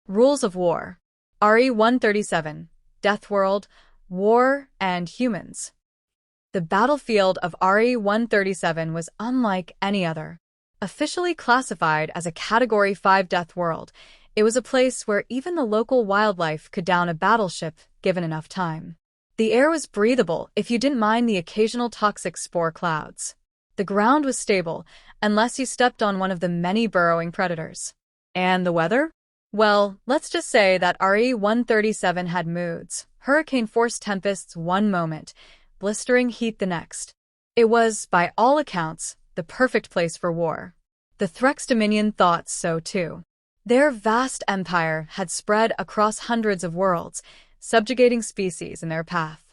Rules of War. RE-137, Death World, War and Humans. The battlefield of RE-137 was unlike any other. Officially classified as a Category 5 Death World, it was a place where even the local wildlife could down a battleship given enough time. The air was breathable if you didn't mind the occasional toxic spore clouds. The ground was stable, unless you stepped on one of the many burrowing predators. And the weather? Well, let's just say that RE-137 had moods. Hurricane-force tempests one moment, blistering heat the next. It was, by all accounts, the perfect place for war. The Threx Dominion thought so too. Their vast empire had spread across hundreds of worlds, subjugating species in their path.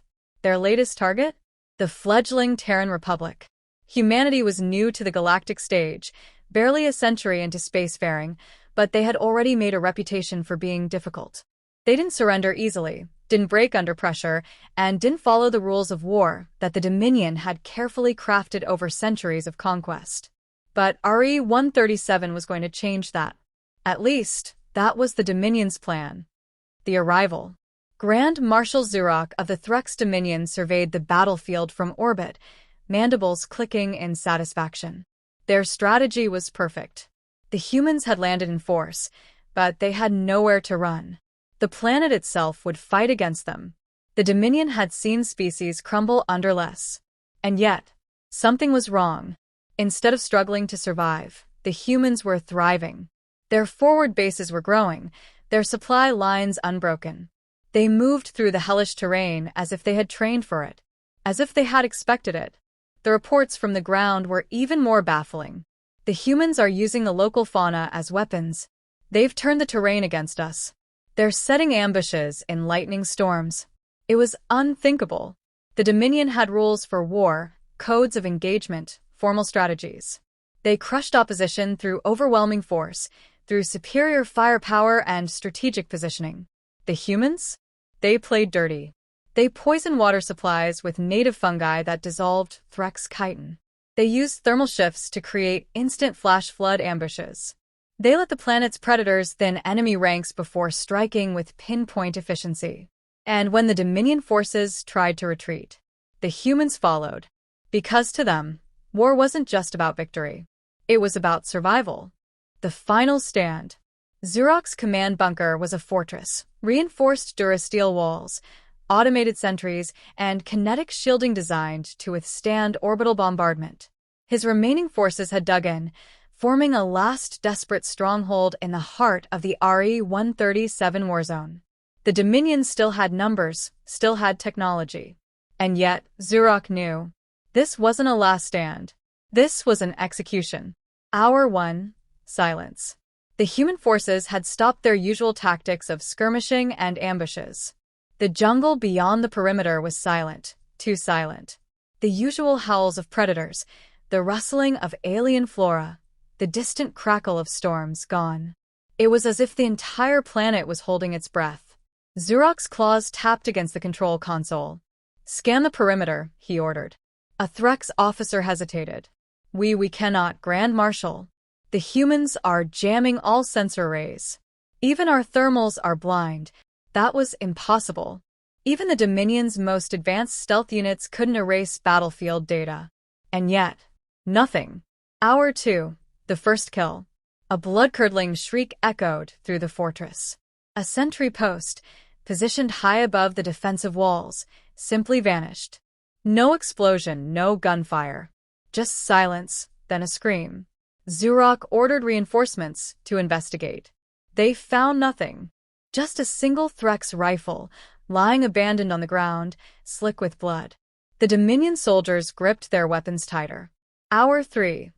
Their latest target? The fledgling Terran Republic. Humanity was new to the galactic stage, barely a century into spacefaring, but they had already made a reputation for being difficult. They didn't surrender easily, didn't break under pressure, and didn't follow the rules of war that the Dominion had carefully crafted over centuries of conquest. But RE-137 was going to change that. At least, that was the Dominion's plan. The arrival. Grand Marshal Zurok of the Threx Dominion surveyed the battlefield from orbit, mandibles clicking in satisfaction. Their strategy was perfect. The humans had landed in force, but they had nowhere to run. The planet itself would fight against them. The Dominion had seen species crumble under less. And yet, something was wrong. Instead of struggling to survive, the humans were thriving. Their forward bases were growing, their supply lines unbroken. They moved through the hellish terrain as if they had trained for it, as if they had expected it. The reports from the ground were even more baffling. The humans are using the local fauna as weapons. They've turned the terrain against us. They're setting ambushes in lightning storms. It was unthinkable. The Dominion had rules for war, codes of engagement, formal strategies. They crushed opposition through overwhelming force, through superior firepower and strategic positioning. The humans? They played dirty. They poisoned water supplies with native fungi that dissolved Threx chitin. They used thermal shifts to create instant flash flood ambushes. They let the planet's predators thin enemy ranks before striking with pinpoint efficiency. And when the Dominion forces tried to retreat, the humans followed. Because to them, war wasn't just about victory. It was about survival. The final stand. Zurok's command bunker was a fortress, reinforced durasteel walls, automated sentries, and kinetic shielding designed to withstand orbital bombardment. His remaining forces had dug in, forming a last desperate stronghold in the heart of the RE-137 warzone. The Dominion still had numbers, still had technology. And yet, Zurok knew. This wasn't a last stand. This was an execution. Hour 1. Silence. The human forces had stopped their usual tactics of skirmishing and ambushes. The jungle beyond the perimeter was silent, too silent. The usual howls of predators, the rustling of alien flora, the distant crackle of storms gone. It was as if the entire planet was holding its breath. Zurok's claws tapped against the control console. "Scan the perimeter," he ordered. A Threx officer hesitated. We cannot, Grand Marshal. The humans are jamming all sensor arrays. Even our thermals are blind. That was impossible. Even the Dominion's most advanced stealth units couldn't erase battlefield data. And yet, nothing. Hour 2. The first kill. A blood-curdling shriek echoed through the fortress. A sentry post, positioned high above the defensive walls, simply vanished. No explosion, no gunfire. Just silence, then a scream. Zurok ordered reinforcements to investigate. They found nothing. Just a single Threx rifle, lying abandoned on the ground, slick with blood. The Dominion soldiers gripped their weapons tighter. Hour 3.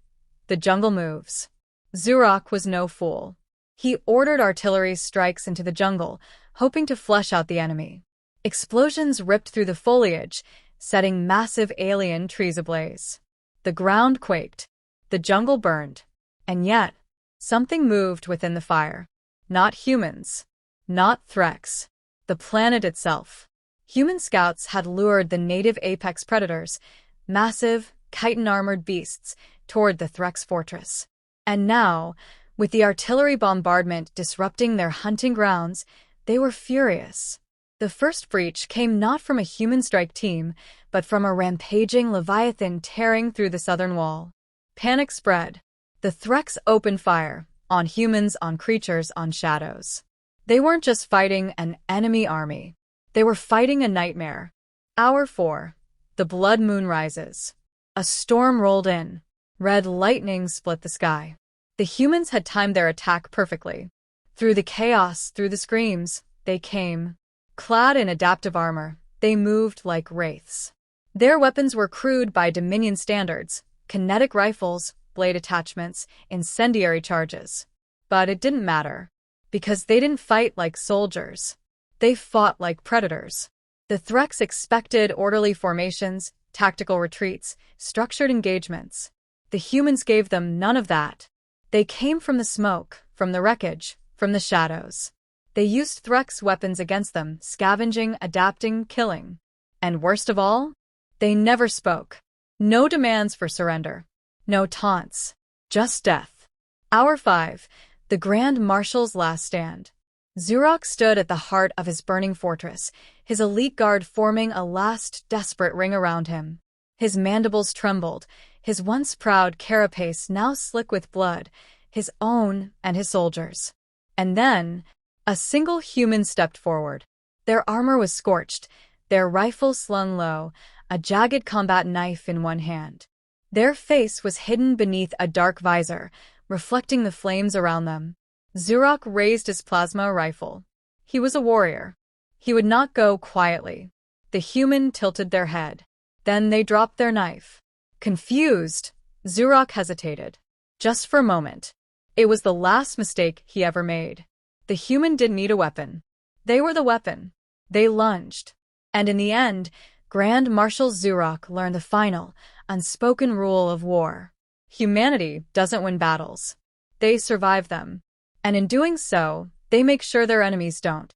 The jungle moves. Zurok was no fool. He ordered artillery strikes into the jungle, hoping to flush out the enemy. Explosions ripped through the foliage, setting massive alien trees ablaze. The ground quaked. The jungle burned. And yet, something moved within the fire. Not humans. Not Threx. The planet itself. Human scouts had lured the native apex predators, massive, chitin-armored beasts, toward the Threx fortress. And now, With the artillery bombardment disrupting their hunting grounds, they were furious. The first breach came not from a human strike team, but from a rampaging Leviathan tearing through the southern wall. Panic spread. The Threx opened fire, on humans, on creatures, on shadows. They weren't just fighting an enemy army. They were fighting a nightmare. Hour 4. The blood moon rises. A storm rolled in. Red lightning split the sky. The humans had timed their attack perfectly. Through the chaos, through the screams, they came. Clad in adaptive armor, they moved like wraiths. Their weapons were crude by Dominion standards: kinetic rifles, blade attachments, incendiary charges. But it didn't matter, because they didn't fight like soldiers. They fought like predators. The Threx expected orderly formations, tactical retreats, structured engagements. The humans gave them none of that. They came from the smoke, from the wreckage, from the shadows. They used Threx weapons against them, scavenging, adapting, killing. And worst of all, they never spoke. No demands for surrender. No taunts. Just death. Hour 5. The Grand Marshal's last stand. Xurok stood at the heart of his burning fortress, his elite guard forming a last desperate ring around him. His mandibles trembled, his once proud carapace now slick with blood, his own and his soldiers'. And then, a single human stepped forward. Their armor was scorched, their rifle slung low, a jagged combat knife in one hand. Their face was hidden beneath a dark visor, reflecting the flames around them. Xurok raised his plasma rifle. He was a warrior. He would not go quietly. The human tilted their head. Then they dropped their knife. Confused, Xurok hesitated. Just for a moment. It was the last mistake he ever made. The human didn't need a weapon. They were the weapon. They lunged. And in the end, Grand Marshal Xurok learned the final, unspoken rule of war. Humanity doesn't win battles. They survive them. And in doing so, they make sure their enemies don't.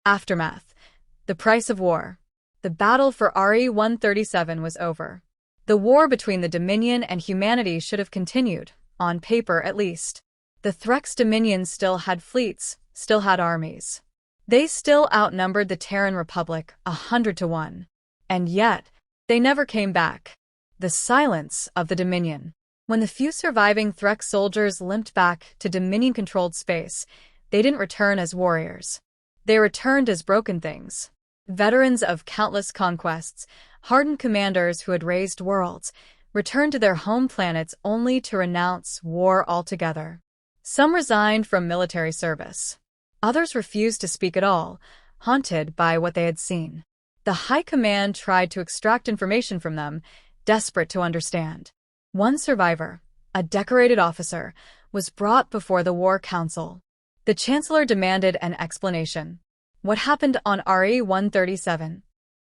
Aftermath. The price of war. The battle for RE-137 was over. The war between the Dominion and humanity should have continued, on paper at least. The Threx Dominion still had fleets, still had armies. They still outnumbered the Terran Republic 100 to 1. And yet, they never came back. The silence of the Dominion. When the few surviving Threx soldiers limped back to Dominion-controlled space, they didn't return as warriors. They returned as broken things. Veterans of countless conquests, hardened commanders who had raised worlds, returned to their home planets only to renounce war altogether. Some resigned from military service. Others refused to speak at all, haunted by what they had seen. The High Command tried to extract information from them, desperate to understand. One survivor, a decorated officer, was brought before the War Council. The Chancellor demanded an explanation. What happened on RE-137?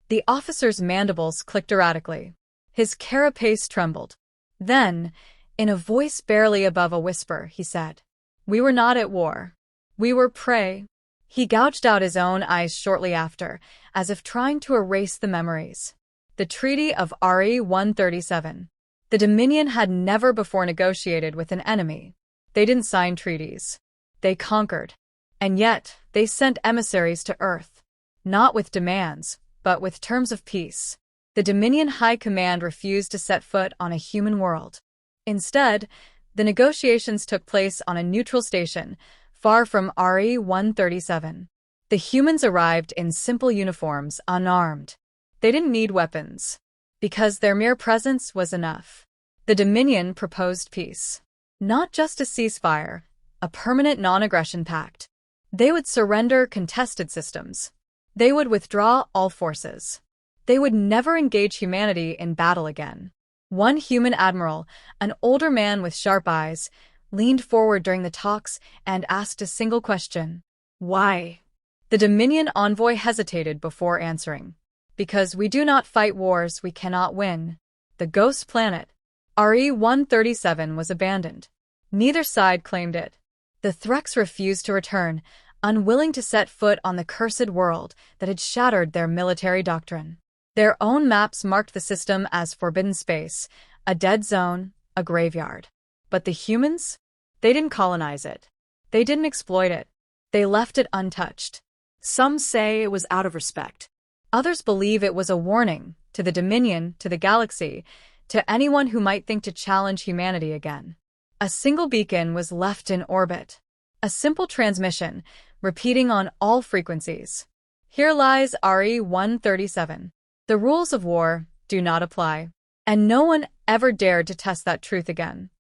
The officer's mandibles clicked erratically. His carapace trembled. Then, in a voice barely above a whisper, he said, "We were not at war. We were prey." He gouged out his own eyes shortly after, as if trying to erase the memories. The Treaty of RE-137. The Dominion had never before negotiated with an enemy. They didn't sign treaties. They conquered. And yet, they sent emissaries to Earth. Not with demands, but with terms of peace. The Dominion High Command refused to set foot on a human world. Instead, the negotiations took place on a neutral station, far from RE-137. The humans arrived in simple uniforms, unarmed. They didn't need weapons, because their mere presence was enough. The Dominion proposed peace. Not just a ceasefire, a permanent non-aggression pact. They would surrender contested systems. They would withdraw all forces. They would never engage humanity in battle again. One human admiral, an older man with sharp eyes, leaned forward during the talks and asked a single question. Why? The Dominion envoy hesitated before answering. Because we do not fight wars we cannot win. The ghost planet, RE-137, was abandoned. Neither side claimed it. The Threx refused to return, unwilling to set foot on the cursed world that had shattered their military doctrine. Their own maps marked the system as forbidden space, a dead zone, a graveyard. But the humans? They didn't colonize it. They didn't exploit it. They left it untouched. Some say it was out of respect. Others believe it was a warning to the Dominion, to the galaxy, to anyone who might think to challenge humanity again. A single beacon was left in orbit. A simple transmission, repeating on all frequencies. Here lies RE-137. The rules of war do not apply. And no one ever dared to test that truth again.